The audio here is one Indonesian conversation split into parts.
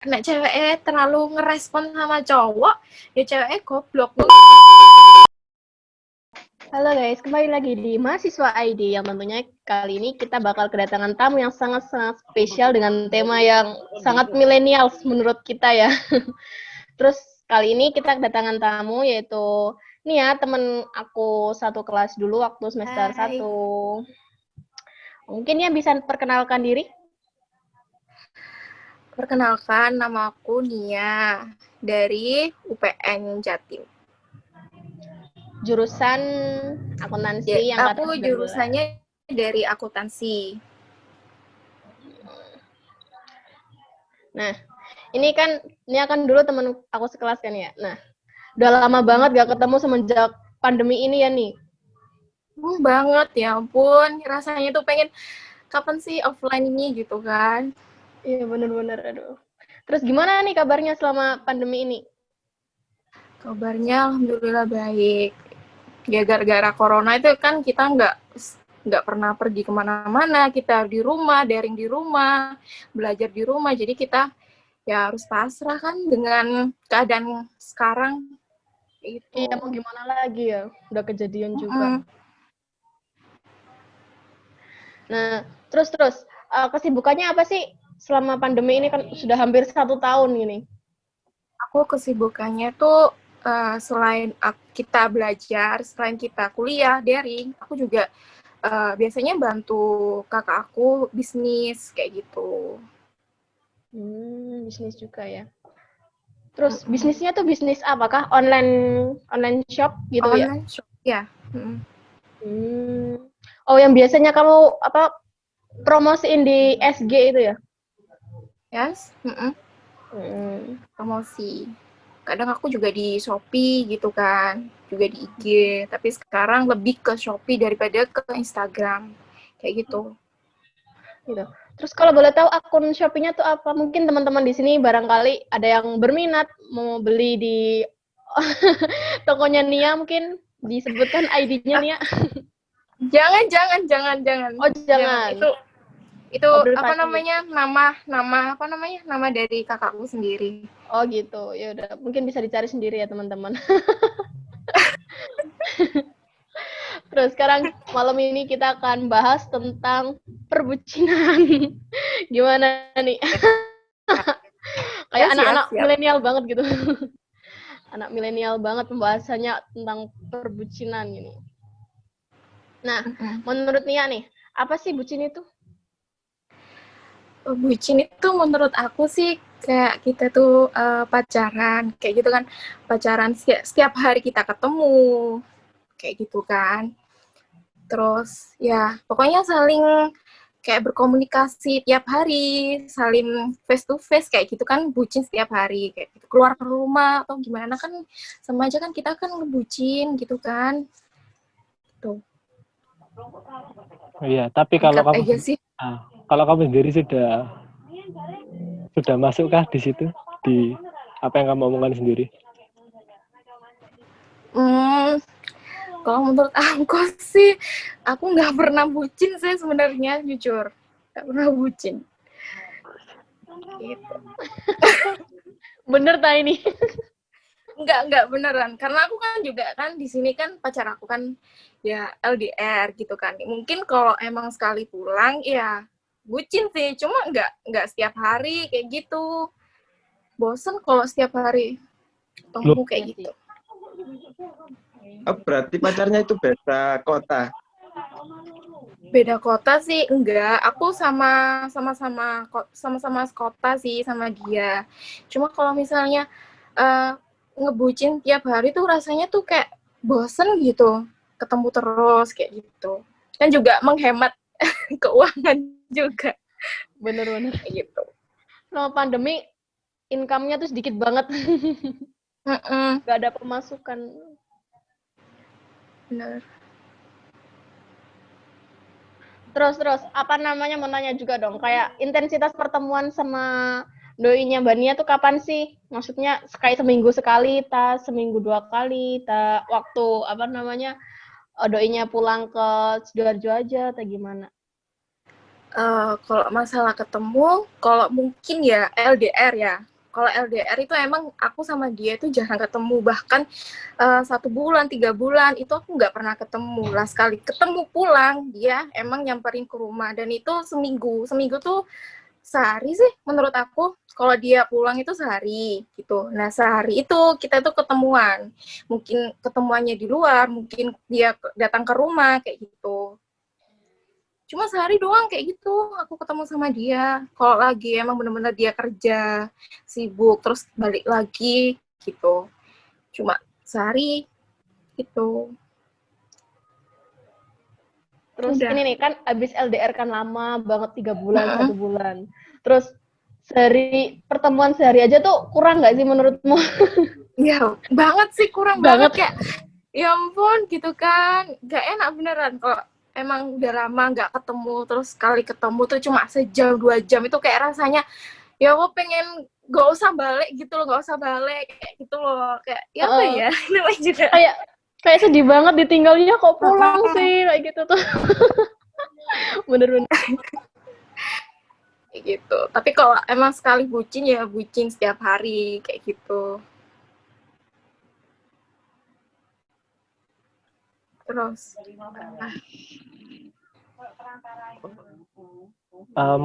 nek ceweknya terlalu ngerespon sama cowok, ya ceweknya goblok. Halo guys, kembali lagi di Mahasiswa ID yang tentunya kali ini kita bakal kedatangan tamu yang sangat-sangat spesial dengan tema yang sangat milenial menurut kita ya. Terus kali ini kita kedatangan tamu yaitu Nia, temen aku satu kelas dulu waktu semester Hai. 1. Mungkin ya bisa perkenalkan diri? Perkenalkan, nama aku Nia dari UPN Jatim. Jurusan akuntansi angkatan Aku 19. jurusannya dari akuntansi. Nah, ini kan dulu temen aku sekelas kan ya. Nah, udah lama banget gak ketemu semenjak pandemi ini ya nih. Banget, ya ampun. Rasanya tuh pengen kapan sih offline ini gitu kan. Iya bener-bener, aduh. Terus gimana nih kabarnya selama pandemi ini? Kabarnya alhamdulillah baik. Ya gara-gara corona itu kan kita nggak pernah pergi kemana-mana, kita di rumah, daring di rumah, belajar di rumah, jadi kita ya harus pasrah kan dengan keadaan sekarang itu. Iya mau gimana lagi ya, udah kejadian juga. Nah, terus kesibukannya apa sih selama pandemi ini kan sudah hampir 1 tahun gini? Aku kesibukannya tuh selain kita belajar, selain kita kuliah daring, aku juga biasanya bantu kakak aku bisnis kayak gitu. Bisnis juga ya. Terus bisnisnya tuh bisnis apakah? Online shop gitu ya? Online shop ya. Oh, yang biasanya kamu promosiin di SG itu ya? Yes. Promosi. Kadang aku juga di Shopee gitu kan, juga di IG. Tapi sekarang lebih ke Shopee daripada ke Instagram, kayak gitu. Gitu. Terus kalau boleh tahu akun Shopee-nya tuh apa? Mungkin teman-teman di sini barangkali ada yang berminat mau beli di tokonya Nia, mungkin disebutkan ID-nya Nia. Jangan. Oh, Jangan. jangan. Itu Oh, apa privasi. namanya? Nama dari kakakku sendiri. Oh, gitu. Ya udah, mungkin bisa dicari sendiri ya, teman-teman. Terus sekarang malam ini kita akan bahas tentang perbucinan. Gimana nih? Ya, Kayak siap, anak-anak siap. milenial banget gitu. Anak milenial banget pembahasannya tentang perbucinan ini. Nah, menurut Nia nih, apa sih bucin itu? Bucin itu menurut aku sih kayak kita tuh pacaran, kayak gitu kan. Pacaran setiap hari kita ketemu, kayak gitu kan. Terus ya pokoknya saling kayak berkomunikasi tiap hari, saling face to face kayak gitu kan, bucin setiap hari kayak gitu. Keluar ke rumah atau gimana kan sama aja kan kita kan ngebucin gitu kan. Tuh. Iya, tapi Singkat aja sih. kalau kamu sendiri sudah masukkah di situ, di apa yang kamu omongkan sendiri? Kalau menurut aku sih, aku nggak pernah bucin sih sebenarnya, jujur. Nggak pernah bucin. Gitu. Bener tak ini? Enggak beneran. Karena aku kan juga kan di sini kan pacar aku kan ya LDR gitu kan. Mungkin kalau emang sekali pulang ya bucin sih, cuma nggak setiap hari kayak gitu. Bosen kalau setiap hari ketemu kayak gitu. Oh, berarti pacarnya itu beda kota. Beda kota sih enggak. Aku sama-sama kota sih sama dia. Cuma kalau misalnya ngebucin tiap hari tuh rasanya tuh kayak bosen gitu. Ketemu terus kayak gitu. Dan juga menghemat keuangan juga. Bener-bener. Kayak gitu. Selama pandemi, income-nya tuh sedikit banget. Gak ada pemasukan. Bener. Terus, apa namanya, mau nanya juga dong. Kayak intensitas pertemuan sama doinya Mbak Nia tuh kapan sih? Maksudnya kayak seminggu sekali, seminggu 2 kali, waktu apa namanya, doinya pulang ke Sidoarjo aja, atau gimana? Kalau masalah ketemu, kalau mungkin ya LDR ya. Kalau LDR itu emang aku sama dia itu jarang ketemu, bahkan 1 bulan, 3 bulan itu aku nggak pernah ketemu. Lah sekali ketemu pulang dia emang nyamperin ke rumah dan itu seminggu tuh sehari sih menurut aku. Kalau dia pulang itu sehari gitu. Nah sehari itu kita tuh ketemuan, mungkin ketemuannya di luar, mungkin dia datang ke rumah kayak gitu. Cuma sehari doang kayak gitu aku ketemu sama dia. Kalau lagi emang bener-bener dia kerja sibuk terus balik lagi gitu, cuma sehari gitu. Terus Udah. ini nih kan abis LDR kan lama banget 3 bulan, 1 bulan. Terus pertemuan sehari aja tuh kurang nggak sih menurutmu? Ya banget sih, kurang banget, Banget. kayak ya ampun gitu kan, gak enak beneran kalau emang udah lama nggak ketemu terus sekali ketemu tuh cuma sejam 2 jam itu kayak rasanya ya aku pengen gak usah balik gitu loh, gak usah balik kayak gitu loh, kayak ya apa Uh, ya namanya juga. kayak sedih banget ditinggalnya kok pulang sih kayak gitu tuh. Bener-bener. Kayak gitu. Tapi kalau emang sekali bucin ya bucin setiap hari kayak gitu. Terus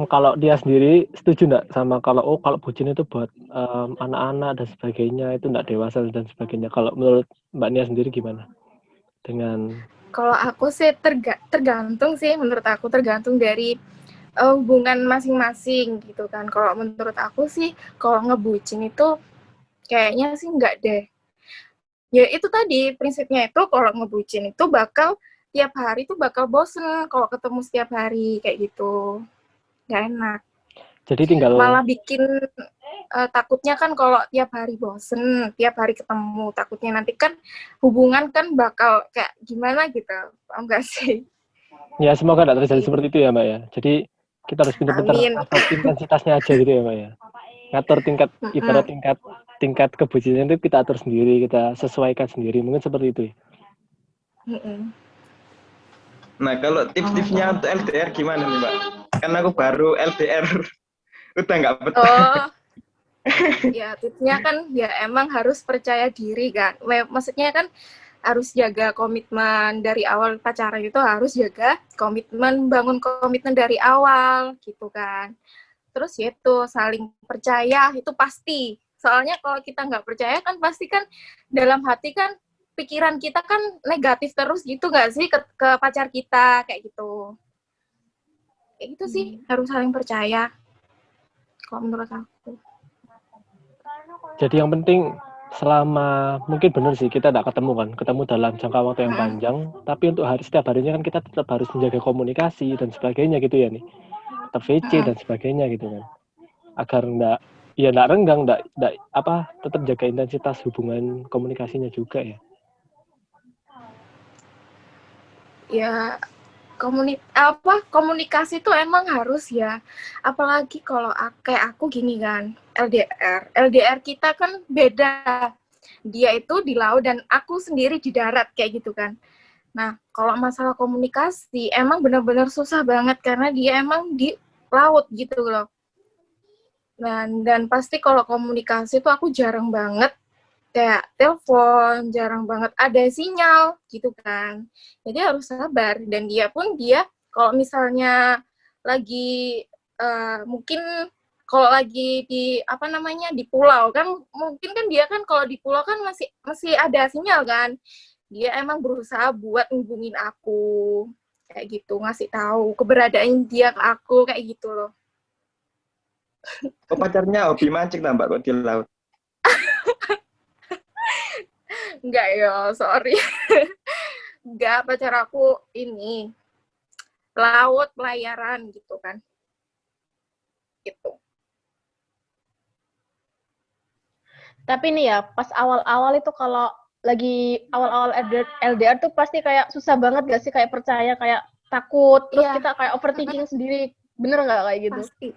Kalau dia sendiri setuju nggak sama kalau bucin itu buat anak-anak dan sebagainya, itu nggak dewasa dan sebagainya. Kalau menurut Mbak Nia sendiri gimana dengan kalau aku sih tergantung sih, menurut aku tergantung dari hubungan masing-masing gitu kan. Kalau menurut aku sih kalau ngebucin itu kayaknya sih enggak deh. Ya itu tadi prinsipnya itu kalau ngebucin itu bakal tiap hari tuh bakal bosen kalau ketemu setiap hari kayak gitu. Nggak enak. jadi tinggal Malah bikin takutnya kan kalau tiap hari bosen, tiap hari ketemu, takutnya nanti kan hubungan kan bakal kayak gimana gitu. Paham gak sih? ya semoga nggak terjadi seperti itu ya Mbak ya. Jadi kita harus pintar-pintar Amin. atur intensitasnya aja gitu ya Mbak ya. Ngatur ibarat tingkat kebucinan itu kita atur sendiri, kita sesuaikan sendiri, mungkin seperti itu ya. Nah, kalau tips-tipsnya untuk LDR gimana nih, Mbak? Kan aku baru LDR, udah nggak betah. Oh, ya tipsnya kan ya emang harus percaya diri kan. Maksudnya kan harus jaga komitmen dari awal pacaran, itu harus jaga komitmen, bangun komitmen dari awal gitu kan. Terus ya itu saling percaya itu pasti. Soalnya kalau kita nggak percaya kan pasti kan dalam hati kan pikiran kita kan negatif terus gitu nggak sih ke pacar kita kayak gitu. Kayak gitu sih, harus saling percaya kalau menurut aku. Jadi yang penting selama mungkin benar sih kita tidak ketemu dalam jangka waktu yang panjang, tapi untuk setiap harinya kan kita tetap harus menjaga komunikasi dan sebagainya gitu ya nih, tetap VC dan sebagainya gitu kan, agar nggak renggang, tetap jaga intensitas hubungan komunikasinya juga ya. Ya komunikasi tuh emang harus ya, apalagi kalau kayak aku gini kan, LDR kita kan beda, dia itu di laut dan aku sendiri di darat kayak gitu kan. Nah kalau masalah komunikasi emang benar-benar susah banget karena dia emang di laut gitu loh. Dan pasti kalau komunikasi tuh aku jarang banget kayak telepon, jarang banget ada sinyal gitu kan. Jadi harus sabar, dan dia kalau misalnya lagi mungkin kalau lagi di apa namanya di pulau kan, mungkin kan dia kan kalau di pulau kan masih ada sinyal kan. Dia emang berusaha buat hubungin aku kayak gitu, ngasih tahu keberadaan dia ke aku kayak gitu loh. Oh, pacarnya hobi mancing lah, Mbak, kok di laut. Enggak ya, sorry. Enggak, pacar aku ini laut pelayaran gitu kan. Gitu. Tapi nih ya, pas awal-awal itu kalau lagi awal-awal LDR tuh pasti kayak susah banget gak sih, kayak percaya, kayak takut, terus kita kayak overthinking sendiri. Bener nggak kayak gitu? Pasti.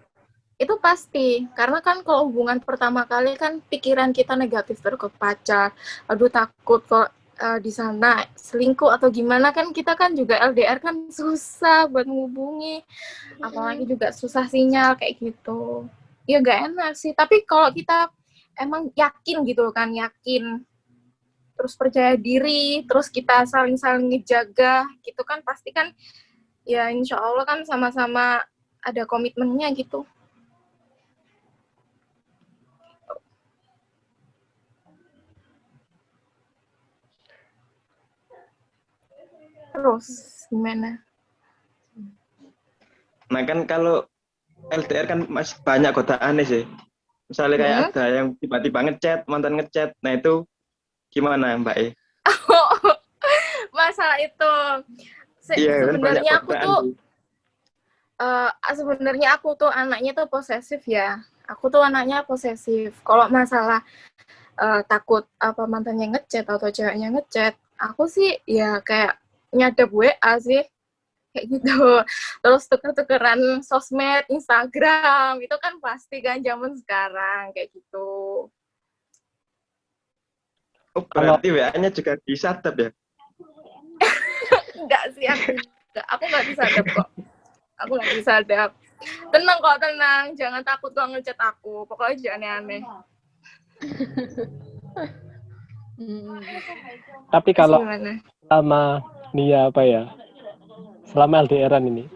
Itu pasti, karena kan kalau hubungan pertama kali kan pikiran kita negatif terus ke pacar. Aduh takut kok di sana selingkuh atau gimana, kan kita kan juga LDR kan susah buat menghubungi, apalagi juga susah sinyal kayak gitu. Ya nggak enak sih, tapi kalau kita emang yakin gitu kan, yakin, terus percaya diri, terus kita saling-saling ngejaga gitu kan, pasti kan ya insya Allah kan sama-sama ada komitmennya gitu. Terus gimana? Nah kan kalau LDR kan masih banyak godaan sih. Misalnya kayak ada yang tiba-tiba ngechat, mantan ngechat. Nah itu gimana Mbak E? Masalah itu Iya kan banyak sebenarnya godaan sih. Sebenarnya aku tuh anaknya tuh posesif ya. Aku tuh anaknya posesif. Kalau masalah takut apa mantannya ngechat atau ceweknya ngechat, aku sih ya kayak nyadap WA sih kayak gitu. Terus tuker-tukeran sosmed, Instagram, itu kan pasti kan zaman sekarang kayak gitu. Oh berarti WA-nya juga disadap ya? Enggak sih, aku nggak bisa adab kok. Aku nggak bisa adab. Tenang kok, tenang. Jangan takut kok ngechat aku. Pokoknya jangan aneh-aneh. Tapi kalau Gimana? selama Nia apa ya, selama LDRan ini,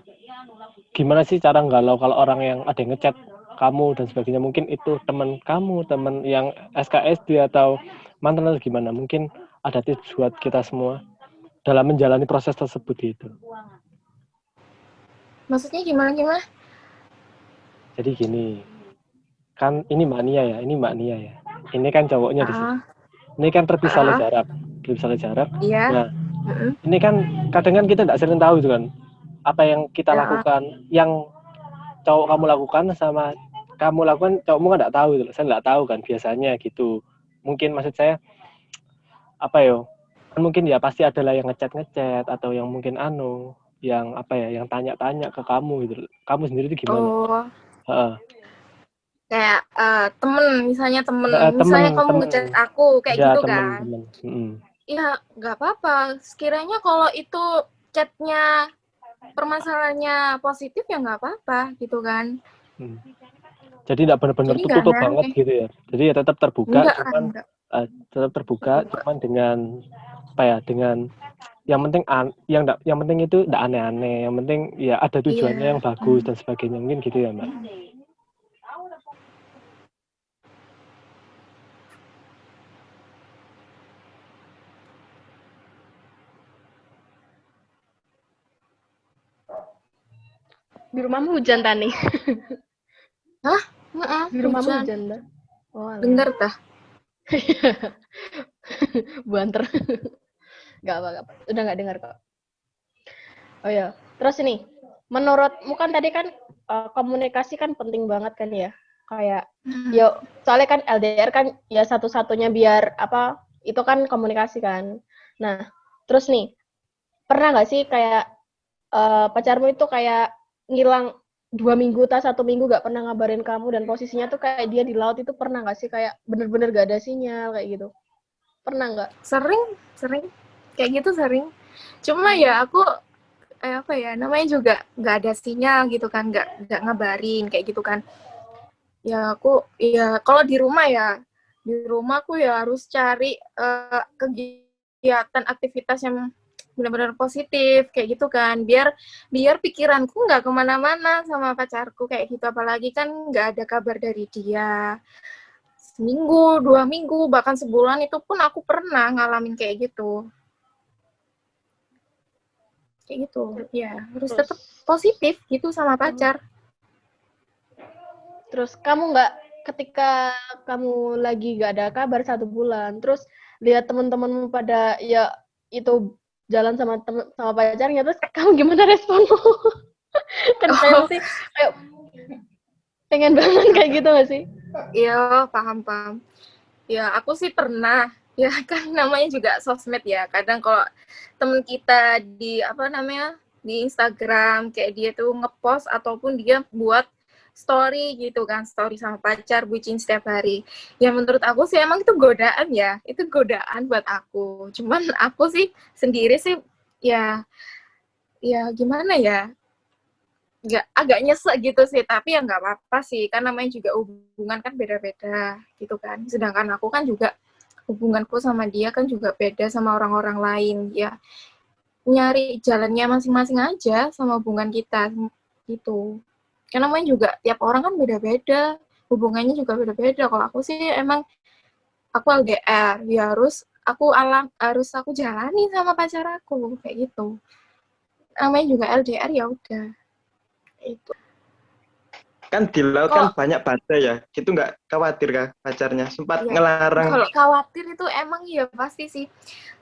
gimana sih cara galau kalau orang yang ada yang ngechat kamu dan sebagainya, mungkin itu teman kamu, teman yang SKSD atau mantan atau gimana, mungkin ada tips buat kita semua dalam menjalani proses tersebut gitu. Maksudnya gimana? Jadi gini, kan ini Mbak Nia ya, ini kan cowoknya di sini. Ini kan terpisah oleh jarak. Iya. Nah, ini kan kadang kan kita tidak sering tahu itu kan, apa yang kita lakukan, yang cowok kamu lakukan sama kamu lakukan, cowokmu kan tidak tahu itu. Saya tidak tahu kan biasanya gitu. Mungkin maksud saya apa yo? Mungkin ya pasti adalah yang ngechat atau yang mungkin yang apa ya, yang tanya-tanya ke kamu gitu. Kamu sendiri itu gimana? Kayak misalnya kamu ngechat aku kayak ya, gitu temen. kan. Ya nggak apa-apa. Sekiranya kalau itu chatnya permasalahannya positif ya nggak apa-apa gitu kan. Jadi tidak benar-benar tutup banget gitu ya. Jadi ya tetap terbuka, cuman dengan apa ya, dengan yang penting itu tidak aneh-aneh, yang penting ya ada tujuannya yang bagus dan sebagainya, mungkin gitu ya Mbak. Di rumahmu hujan Tani? Hah? Di rumahmu hujan dah? Oh, dengar dah. Banter. Gak apa-apa. Udah gak dengar kok. Oh ya, terus ini, menurutmu kan tadi kan komunikasi kan penting banget kan ya? Kayak, soalnya kan LDR kan ya satu-satunya biar apa, itu kan komunikasi kan. Nah, terus nih, pernah gak sih kayak pacarmu itu kayak ngilang 2 minggu atau 1 minggu gak pernah ngabarin kamu, dan posisinya tuh kayak dia di laut, itu pernah gak sih kayak bener-bener gak ada sinyal kayak gitu? Pernah nggak? Sering. Kayak gitu sering. Cuma ya aku apa ya, namanya juga nggak ada sinyal gitu kan, nggak ngabarin kayak gitu kan. Ya aku ya kalau di rumah aku ya harus cari kegiatan aktivitas yang benar-benar positif kayak gitu kan, biar pikiranku nggak kemana-mana sama pacarku kayak gitu, apalagi kan nggak ada kabar dari dia seminggu, 2 minggu, bahkan sebulan, itu pun aku pernah ngalamin kayak gitu. Ya harus tetap positif gitu sama pacar. Terus kamu nggak, ketika kamu lagi nggak ada kabar 1 bulan, terus lihat teman-temanmu pada ya itu jalan sama pacarnya, terus kamu gimana responmu? Kan kayak sih kayak pengen banget kayak gitu nggak sih? Iya, paham. Ya aku sih pernah, ya kan namanya juga sosmed ya. Kadang kalau temen kita di di Instagram kayak dia tuh ngepost ataupun dia buat story gitu kan, story sama pacar, bucin setiap hari. Ya menurut aku sih emang itu godaan ya, itu godaan buat aku. Cuman aku sih sendiri sih ya gimana ya, agak nyesek gitu sih, tapi ya nggak apa-apa sih, kan namanya juga hubungan kan beda-beda gitu kan. Sedangkan aku kan juga hubunganku sama dia kan juga beda sama orang-orang lain ya, nyari jalannya masing-masing aja sama hubungan kita gitu. Karena namanya juga tiap orang kan beda-beda, hubungannya juga beda-beda. Kalau aku sih emang aku LDR ya harus aku jalani sama pacar aku kayak gitu. Namanya juga LDR ya udah itu. Kan di laut Kok kan banyak badai ya, gitu nggak khawatir kah pacarnya? Sempat ya, ngelarang. kalau khawatir itu emang ya pasti sih.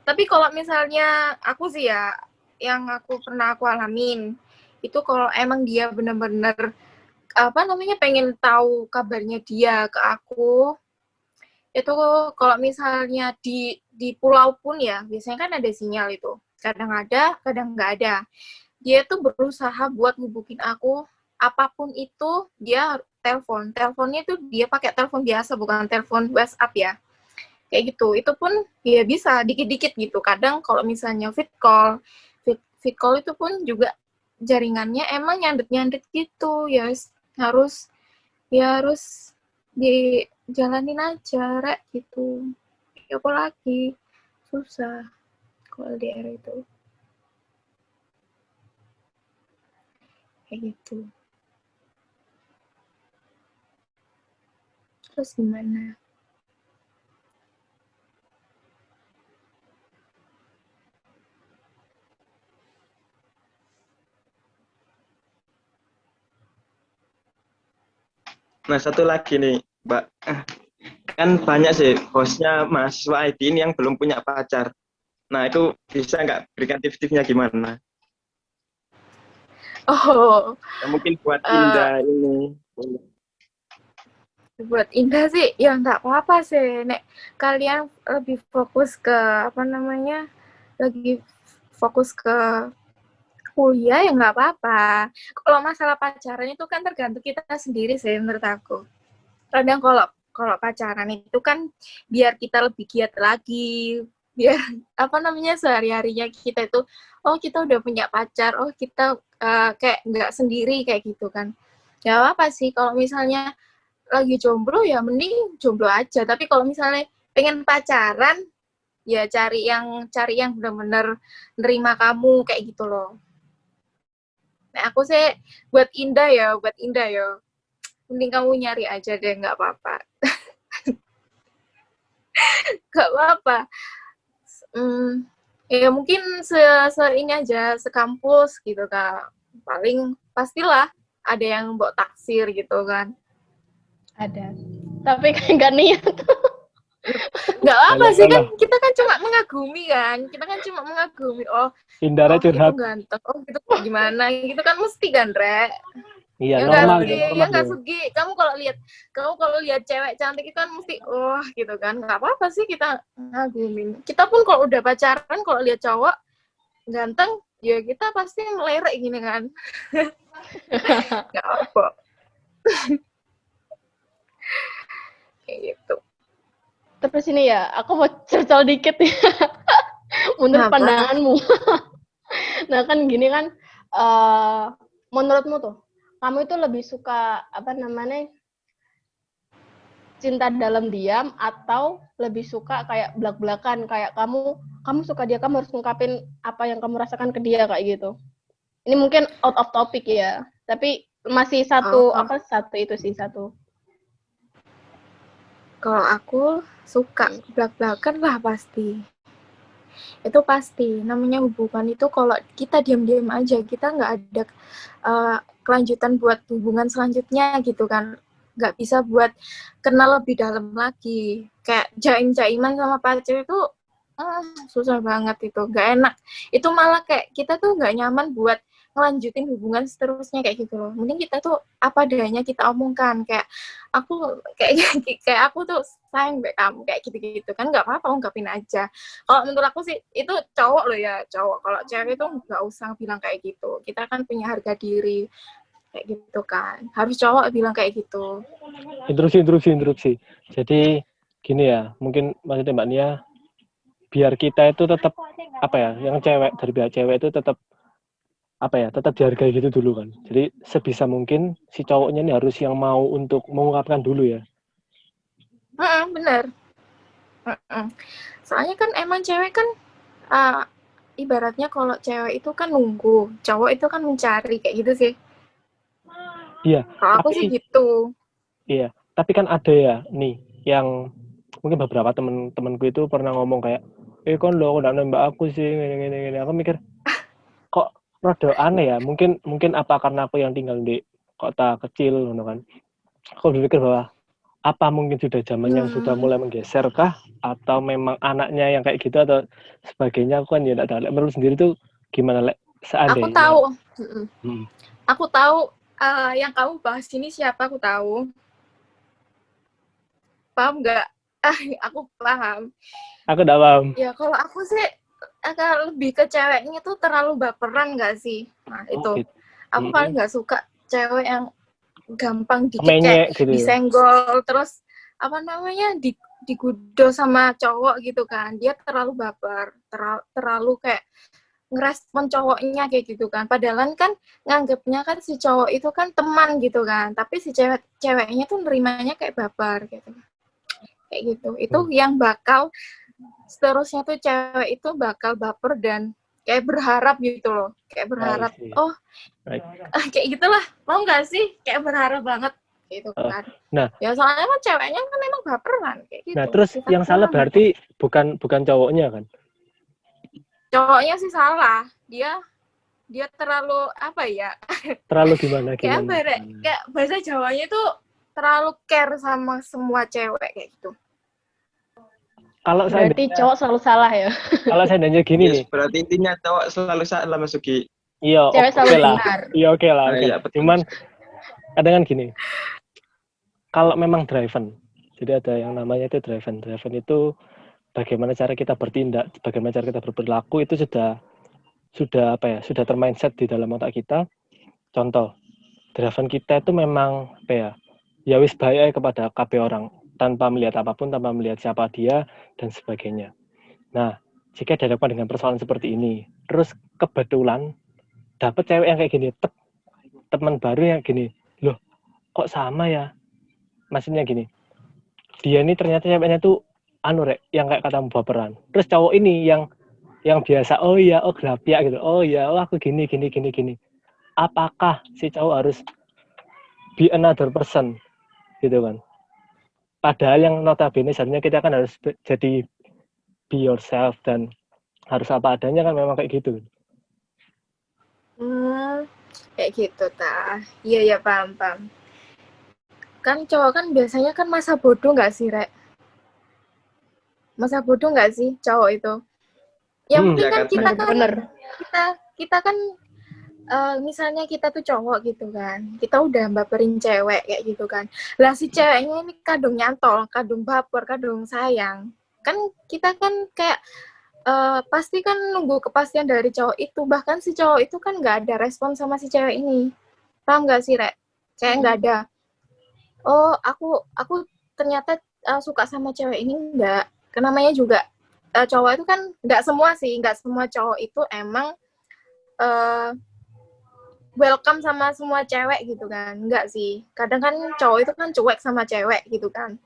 Tapi kalau misalnya aku sih ya, yang pernah aku alamin, itu kalau emang dia benar-benar pengen tahu kabarnya dia ke aku, itu kalau misalnya di pulau pun ya, biasanya kan ada sinyal itu. Kadang ada, kadang nggak ada. Dia tuh berusaha buat hubungin aku, apapun itu dia telepon. Teleponnya tuh dia pakai telepon biasa, bukan telepon WhatsApp ya. Kayak gitu. Itu pun ya bisa dikit-dikit gitu. Kadang kalau misalnya fit call itu pun juga jaringannya emang nyandet-nyandet gitu. Ya harus dijalanin aja, Rek, gitu. Ya apa lagi? Susah kalau LDR itu. Kayak gitu. Terus gimana? Nah, satu lagi nih, Mbak. Kan banyak sih hostnya mahasiswa IT ini yang belum punya pacar. Nah, itu bisa nggak berikan tips-tipsnya gimana? Oh, Ya, mungkin buat uh, Indah ini. buat Indah sih ya nggak apa-apa sih. Nek kalian lebih fokus ke lagi fokus ke kuliah ya nggak apa-apa. Kalau masalah pacaran itu kan tergantung kita sendiri sih menurut aku. Kadang kalau pacaran itu kan biar kita lebih giat lagi, biar sehari-harinya kita itu, oh kita udah punya pacar, oh kita kayak nggak sendiri kayak gitu kan. Ya apa sih kalau misalnya lagi jomblo ya mending jomblo aja, tapi kalau misalnya pengen pacaran ya cari yang benar-benar nerima kamu kayak gitu loh. Nah aku sih buat Indah ya, mending kamu nyari aja deh, nggak apa-apa. Nggak apa-apa. Ya mungkin ini aja, sekampus gitu Kak. Paling pastilah ada yang bawa taksir gitu kan. Ada. Tapi kayak nggak niat. Nggak apa sih kan, Alah, kita kan cuma mengagumi kan. Kita kan cuma mengagumi, oh Indahnya itu curhat. ganteng, oh gitu gimana gitu kan mesti kan, Re. Iya, Ya nggak normal sih, dong, ya normal nggak dong. Sugi. Kamu kalau lihat cewek cantik itu kan mesti, oh gitu kan. Nggak apa-apa sih kita ngagumin. Kita pun kalau udah pacaran, kalau lihat cowok ganteng, ya kita pasti melerek gini kan. Nggak apa. Kayak gitu. Terus ini ya, aku mau cerita dikit ya. Menurut Kenapa? pandanganmu. Nah kan gini kan, menurutmu tuh, kamu itu lebih suka cinta dalam diam atau lebih suka kayak belak-belakan, kayak kamu suka dia, kamu harus ngungkapin apa yang kamu rasakan ke dia kayak gitu. Ini mungkin out of topic ya, tapi masih satu itu sih satu. Kalau aku suka belak-belakan lah pasti. Itu pasti. Namanya hubungan itu kalau kita diam-diam aja, kita nggak ada kelanjutan buat hubungan selanjutnya gitu kan. Nggak bisa buat kenal lebih dalam lagi. Kayak jaim-jaiman sama pacar itu susah banget itu. Nggak enak. Itu malah kayak kita tuh nggak nyaman buat ngelanjutin hubungan seterusnya kayak gitu loh. Mending kita tuh apa adanya kita omongkan, kayak kayak aku tuh sayang deh kamu kayak gitu-gitu kan, nggak apa-apa, ungkapin aja. Kalau menurut aku sih itu cowok loh ya, cowok. Kalau cewek itu nggak usah bilang kayak gitu. Kita kan punya harga diri. kayak gitu kan. Harus cowok bilang kayak gitu. Interupsi. Jadi gini ya, mungkin maksudnya Mbak Nia, biar kita itu tetap apa ya, yang cewek dari pihak cewek itu tetap apa ya, tetap dihargai gitu dulu kan. Jadi sebisa mungkin si cowoknya ini harus yang mau untuk mengungkapkan dulu ya. Bener. Soalnya kan emang cewek kan ibaratnya kalau cewek itu kan nunggu, cowok itu kan mencari kayak gitu sih. Iya. Kalau aku sih gitu. Iya. Tapi kan ada ya nih yang mungkin beberapa temen-temenku itu pernah ngomong kayak, kon lo udah nembak aku sih, gini. Aku mikir, kok rada aneh ya. Mungkin apa karena aku yang tinggal di kota kecil, gitu kan. Aku berpikir bahwa apa mungkin sudah zamannya sudah mulai menggeser kah, atau memang anaknya yang kayak gitu atau sebagainya. Aku kan ya tidak tahu. Menurut sendiri tuh gimana Lek? Seandainya. Aku tahu yang kamu bahas ini siapa, aku tahu. Paham nggak? Aku paham. Aku tidak paham. Ya kalau aku sih agak lebih ke ceweknya tuh terlalu baperan nggak sih? Nah itu. Gitu. Aku paling nggak suka cewek yang gampang dikit Menyek, kayak gitu. disenggol, terus apa namanya digudo sama cowok gitu kan. Dia terlalu baper, terlalu kayak ngerespon cowoknya kayak gitu kan. Padahal kan nganggapnya kan si cowok itu kan teman gitu kan. Tapi si ceweknya tuh nerimanya kayak baper gitu. Kayak gitu. Itu yang bakal seterusnya tuh cewek itu bakal baper dan kayak berharap gitu loh. Kayak berharap, kayak gitulah. Mau nggak sih? Kayak berharap banget gitu kan. Nah, ya soalnya kan ceweknya kan emang baperan kayak gitu. Nah, terus yang salah berarti bukan cowoknya kan? Cowoknya sih salah. Dia terlalu apa ya? Terlalu gimana? Kayak bahasa Jawanya tuh terlalu care sama semua cewek kayak gitu. Kalau berarti cowok selalu salah ya? Kalau seandainya gini nih. Berarti intinya cowok selalu salah, Mas Ugi. Iya, cewek selalu benar. Iya, oke lah. Iya, Cuman kadang kan gini. Kalau memang driven, jadi ada yang namanya itu driven. Driven itu bagaimana cara kita bertindak, bagaimana cara kita berperilaku itu sudah apa ya? Sudah termindset di dalam otak kita. Contoh, driven kita itu memang apa ya? Ya wis baik kepada KB orang tanpa melihat apapun, tanpa melihat siapa dia dan sebagainya. Nah, jika dihadapkan dengan persoalan seperti ini, terus kebetulan dapat cewek yang kayak gini, teman baru yang gini, loh kok sama ya? Maksudnya gini, dia ini ternyata ceweknya tuh yang kayak katamu baperan. Terus cowok ini yang biasa, gelapia gitu, aku gini. Apakah si cowok harus be another person gitu kan? Padahal yang notabene seharusnya kita kan harus jadi be yourself dan harus apa adanya kan memang kayak gitu. Kayak gitu Iya paham. Kan cowok kan biasanya kan masa bodoh nggak sih, Rek? Masa bodoh nggak sih cowok itu? Yang penting kan kita kan misalnya kita tuh cowok gitu kan, kita udah baperin cewek kayak gitu kan. Lah si ceweknya ini kadung nyantol, kadung baper, kadung sayang. Kan kita kan kayak pasti kan nunggu kepastian dari cowok itu. Bahkan si cowok itu kan nggak ada respon sama si cewek ini. Paham nggak sih, Rek? Kayak nggak ada. Oh, aku ternyata suka sama cewek ini enggak. Namanya juga cowok itu kan nggak semua cowok itu emang welcome sama semua cewek gitu kan. Enggak sih. Kadang kan cowok itu kan cuek sama cewek gitu kan.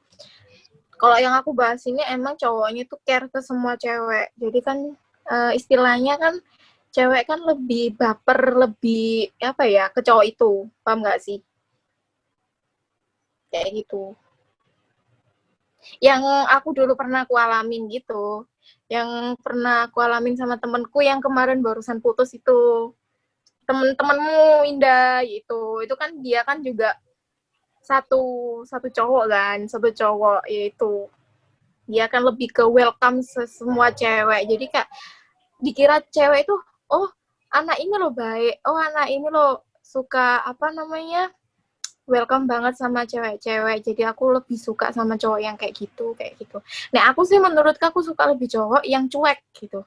Kalau yang aku bahas ini emang cowoknya tuh care ke semua cewek. Jadi kan istilahnya kan cewek kan lebih baper, lebih apa ya ke cowok itu. Paham nggak sih? Kayak gitu. Yang aku dulu pernah aku alamin gitu. Yang pernah aku alamin sama temenku yang kemarin barusan putus itu. Temen-temenmu Indah gitu. Itu kan dia kan juga satu cowok kan, yaitu dia kan lebih ke welcome semua cewek. Jadi kak dikira cewek itu anak ini lo baik, anak ini lo suka apa namanya welcome banget sama cewek-cewek. Jadi aku lebih suka sama cowok yang kayak gitu. Nah aku sih menurutku aku suka lebih cowok yang cuek gitu.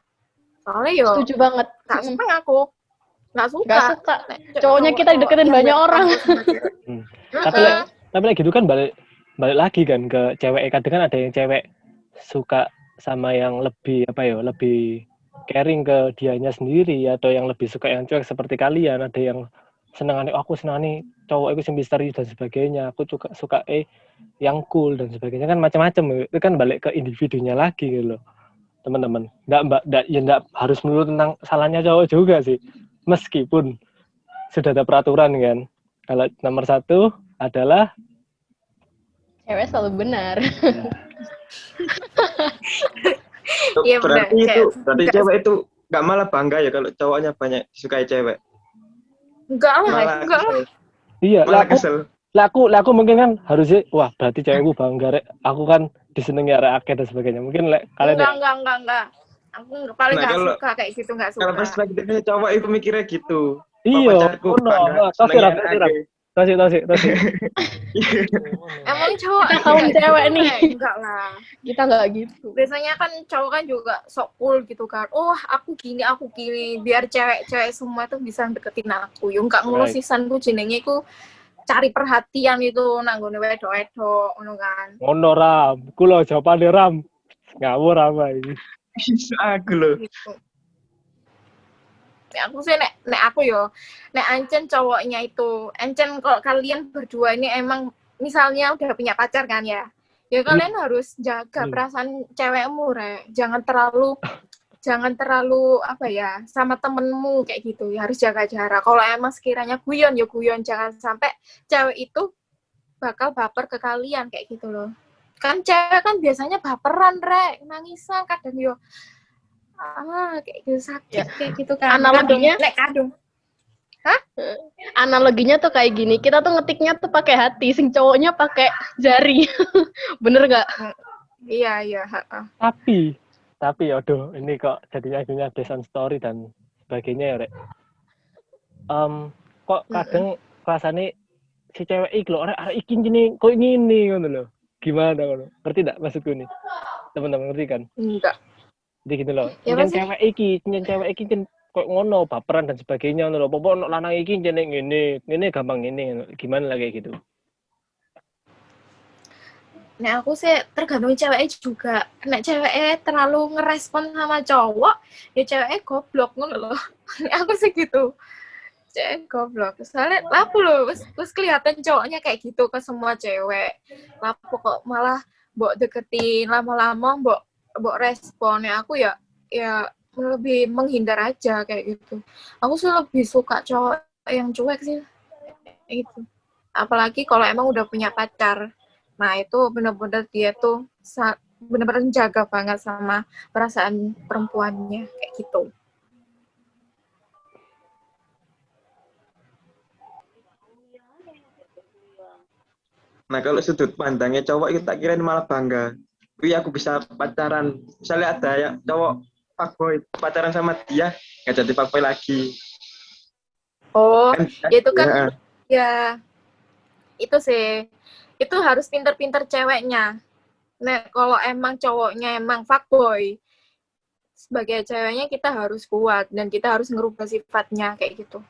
Soalnya setuju banget. Gak seneng aku nggak suka. Nggak suka. Nek Cowoknya kita dideketin yang banyak nggak orang. tahu sama cewek. Tapi tapi lagi gitu kan balik lagi kan ke cewek. Kadang kan ada yang cewek suka sama yang lebih lebih caring ke dianya sendiri, atau yang lebih suka yang cuek seperti kalian. Ada yang senengane aku senengane cowok itu misterius dan sebagainya. Aku suka yang cool dan sebagainya, kan macam-macam. Itu kan balik ke individunya lagi gitu loh, teman-teman. Nggak harus melulu tentang salahnya cowok juga sih, meskipun sudah ada peraturan kan. Kalau nomor 1 adalah Cewek selalu benar. Iya benar. Berarti cewek itu nggak malah bangga ya kalau cowoknya banyak disukai cewek. Enggak Malah lah. iya malah kesel. Laku mungkin kan harusnya wah berarti cewekku bangga rek, aku kan disenengi arek akeh dan sebagainya. Mungkin kalian Enggak. Aku paling nggak suka kayak gitu, nggak suka. Kalau perspektifnya cowok itu mikirnya gitu. iya Tasik. Emang cowok Kita kaum cewek nih. Enggak lah. Kita nggak gitu. Biasanya kan cowok kan juga sok cool gitu kan. Oh, aku gini. Biar cewek-cewek semua tuh bisa deketin aku. Yo enggak ngono sisanku jenenge iku cari perhatian itu nanggone wedok-wedok ngono kan. Ngono Ram, ku lho jawabane Ram. Ngawur apa ini? Aku loh. Gitu. Aku sih nek aku yo nek ancen cowoknya itu kalau kalian berdua ini emang misalnya udah punya pacar kan ya kalian harus jaga perasaan cewekmu jangan terlalu sama temenmu kayak gitu ya, harus jaga jarak. Kalau emang sekiranya guyon jangan sampai cewek itu bakal baper ke kalian kayak gitu loh. Kan cewek kan biasanya baperan nangisan kadang yo kayak gitu sakit kayak gitu kan. Analoginya kadung. Analoginya tuh kayak gini, kita tuh ngetiknya tuh pakai hati, sing cowoknya pakai jari. Bener nggak? Iya. Tapi aduh, ini kok jadinya based on story dan sebagainya ya rek. Kok kadang rasanya si cewek iki lho arek iki jenenge kok ngene ngono lho. Gimana ngono? Ngerti enggak maksudku nih? Teman-teman ngerti kan? Enggak. Jadi gitu loh. Ya, cewek iki kok ngono baperan dan sebagainya ngono lho. Popo nek lanang iki jenenge ngene gampang ngene. Gimana lah kayak gitu. Nah, aku sih tergantung ceweknya juga. Nek ceweknya terlalu ngerespon sama cowok, ya ceweknya goblok ngono loh. Aku sih gitu. Cewek goblok. Soalnya lapu loh, terus kelihatan cowoknya kayak gitu ke semua cewek. Lapu kok malah mbok deketin lama-lama mbok responnya aku ya lebih menghindar aja kayak gitu. Aku sih lebih suka cowok yang cuek sih. Gitu. Apalagi kalau emang udah punya pacar. Nah, itu benar-benar dia tuh benar-benar jaga banget sama perasaan perempuannya kayak gitu. Nah, kalau sudut pandangnya cowok itu tak kirain malah bangga. Wih, aku bisa pacaran. Misalnya ada yang cowok fuckboy pacaran sama dia, nggak jadi fuckboy lagi. Oh, Kan, itu kan ya itu sih. Itu harus pinter-pinter ceweknya. Nah, kalau emang cowoknya emang fuckboy, sebagai ceweknya kita harus kuat dan kita harus ngerubah sifatnya kayak gitu.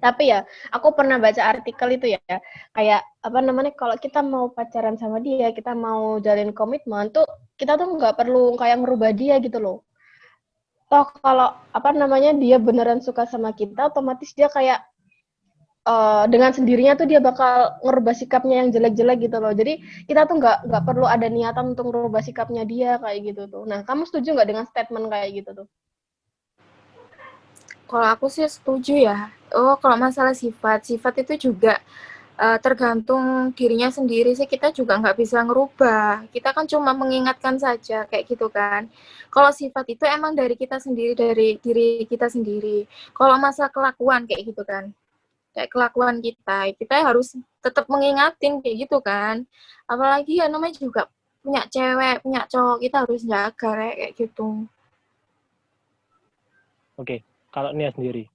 Tapi ya, aku pernah baca artikel itu ya, kayak kalau kita mau pacaran sama dia, kita mau jalin komitmen tuh, kita tuh nggak perlu kayak ngerubah dia gitu loh. Toh kalau dia beneran suka sama kita, otomatis dia kayak dengan sendirinya tuh dia bakal ngerubah sikapnya yang jelek-jelek gitu loh. Jadi kita tuh nggak perlu ada niatan untuk ngerubah sikapnya dia kayak gitu tuh. Nah, kamu setuju nggak dengan statement kayak gitu tuh? Kalau aku sih setuju ya. Kalau masalah sifat itu juga tergantung dirinya sendiri sih. Kita juga nggak bisa ngerubah. Kita kan cuma mengingatkan saja kayak gitu kan. Kalau sifat itu emang dari kita sendiri, dari diri kita sendiri. Kalau masalah kelakuan kayak gitu kan, kayak kelakuan kita harus tetap mengingatin kayak gitu kan. Apalagi ya namanya juga punya cewek, punya cowok, kita harus jaga kayak gitu. Oke. Kalau Nia sendiri,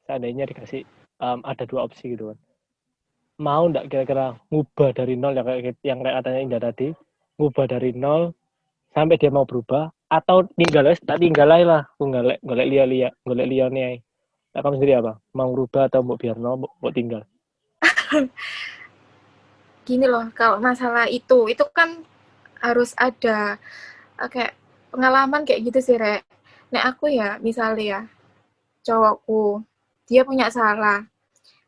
seandainya dikasih ada 2 opsi gitu kan, mau nggak kira-kira ngubah dari nol yang kayak katanya Indah tadi, ngubah dari nol sampai dia mau berubah, atau tinggal wes tak tinggal aja lah, aku golek liyane ae. Nah, kamu sendiri apa? Mau rubah atau mau biarno, mau tinggal? Gini loh, kalau masalah itu kan harus ada kayak pengalaman kayak gitu sih, Rek. Nek aku ya, misalnya ya, cowokku, dia punya salah.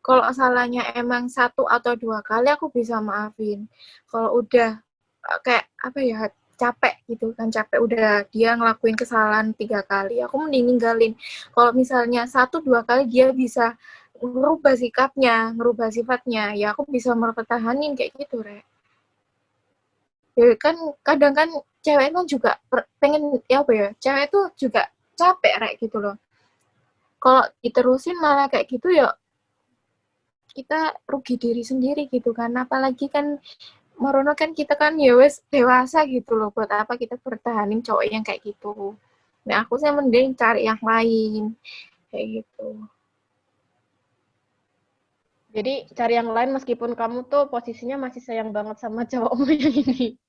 Kalau salahnya emang 1 atau 2 kali aku bisa maafin. Kalau udah kayak apa ya, capek gitu kan, capek udah dia ngelakuin kesalahan 3 kali, aku mending ninggalin. Kalau misalnya 1-2 kali dia bisa ngerubah sikapnya, ngerubah sifatnya, ya aku bisa mempertahanin kayak gitu, Rek. Ya kan kadang kan cewek kan juga pengen ya apa ya, cewek tuh juga capek, Rek, gitu loh. Kalau diterusin malah kayak gitu ya kita rugi diri sendiri gitu kan, apalagi kan Morono kan kita kan ya wes dewasa gitu loh, buat apa kita pertahanin cowok yang kayak gitu. Nah aku sih mending cari yang lain kayak gitu. Jadi cari yang lain meskipun kamu tuh posisinya masih sayang banget sama cowokmu yang ini.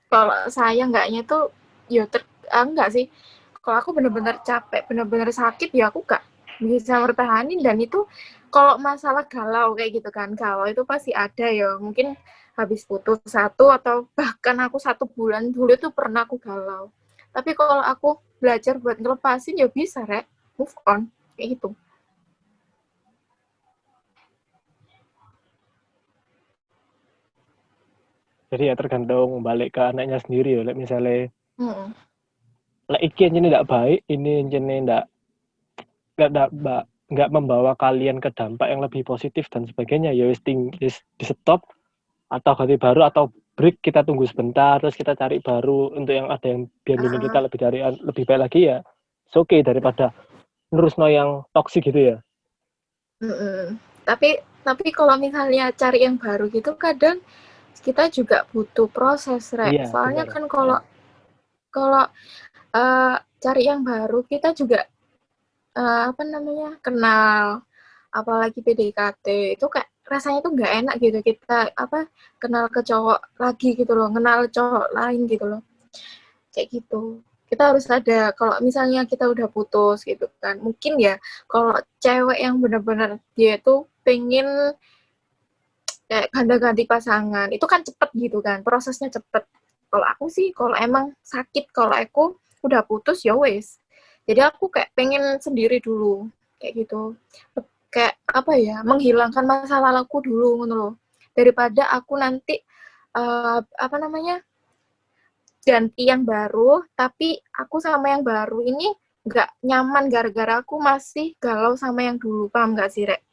Kalau saya enggaknya tuh ya enggak sih, kalau aku bener-bener capek, bener-bener sakit ya aku gak bisa bertahanin. Dan itu kalau masalah galau kayak gitu kan, galau itu pasti ada ya, mungkin habis putus 1 atau bahkan aku 1 bulan dulu itu pernah aku galau. Tapi kalau aku belajar buat ngelepasin ya bisa, Rek, move on kayak gitu. Jadi ya tergantung balik ke anaknya sendiri ya. Misalnya, Hmm. iki ini ndak baik, ini nggak membawa kalian ke dampak yang lebih positif dan sebagainya, ya wis di stop atau ganti baru atau break, kita tunggu sebentar terus kita cari baru untuk yang ada yang bimbing kita lebih baik lagi ya. It's okay daripada nerusno yang toksik gitu ya. Tapi kalau misalnya cari yang baru gitu kadang kita juga butuh proses, Rek. Iya, Soalnya benar. kan kalau cari yang baru kita juga kenal, apalagi PDKT itu kayak rasanya tuh nggak enak gitu, kita kenal ke cowok lagi gitu loh, kenal cowok lain gitu loh, kayak gitu. Kita harus ada, kalau misalnya kita udah putus gitu kan, mungkin ya kalau cewek yang benar-benar dia tuh pengen kayak ganti-ganti pasangan, itu kan cepet gitu kan, prosesnya cepet. Kalau aku sih, kalau emang sakit, kalau aku udah putus ya wes. Jadi aku kayak pengen sendiri dulu, kayak gitu. Kayak apa ya, menghilangkan masa laluku dulu gitu loh. Daripada aku nanti ganti yang baru, tapi aku sama yang baru ini nggak nyaman gara-gara aku masih galau sama yang dulu, paham nggak sih, Rek?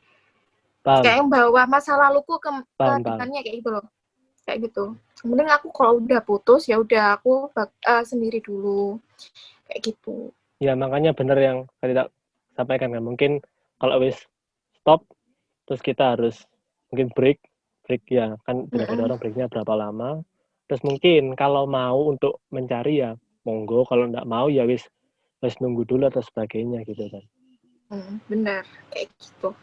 Paham, Kayak yang bawa masa laluku ke paham. depannya kayak gitu loh. Kayak gitu. Kemudian aku kalau udah putus ya udah aku sendiri dulu. Kayak gitu. Ya makanya bener yang tadi tak sampaikan kan, mungkin kalau wis stop terus kita harus mungkin break ya kan, beda-beda orang breaknya berapa lama. Terus mungkin kalau mau untuk mencari ya monggo, kalau nggak mau ya wis nunggu dulu atau sebagainya gitu kan. Benar kayak gitu.